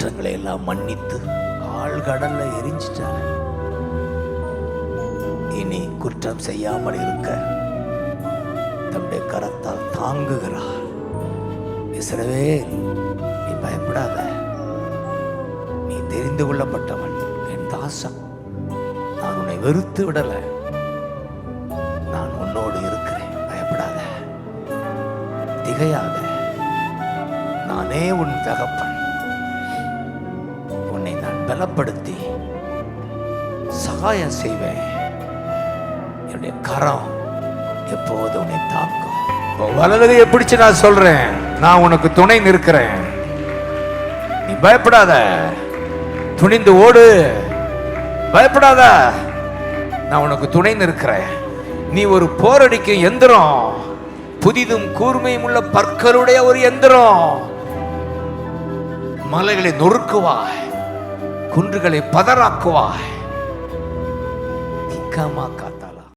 குற்றங்களை எல்லாம் மன்னித்து ஆழ்கடல்ல எரிஞ்சிட்டார். இனி குற்றம் செய்யாமல் இருக்க தம்முடைய கரத்தால் தாங்குகிறார். இஸ்ரவேல், நீ பயப்படாத, நீ தெரிந்து கொள்ளப்பட்டவன், என் தாசன். நான் உன்னை வெறுத்து விடல, நான் உன்னோடு இருக்கிறேன். பயப்படாத, திகையாத, நானே உன் தகப்பன். உன்னை நான் பலப்படுத்தி சகாயம் செய்வேன். என்னுடைய கரம் எப்போது உன்னை தாக்கும். வலதுகையை பிடிச்சு நான் சொல்றேன், நான் உனக்கு துணை நிற்கிறேன். நீ பயப்படாத, துணிந்து ஓடு. பயப்படாத, நான் உனக்கு துணை நிற்கிறேன். நீ ஒரு போரடிக்கும் எந்திரம், புதிதும் கூர்மையும் உள்ள பற்களுடைய ஒரு எந்திரம். மலைகளை நொறுக்குவாய், குன்றுகளை பதறாக்குவாய்.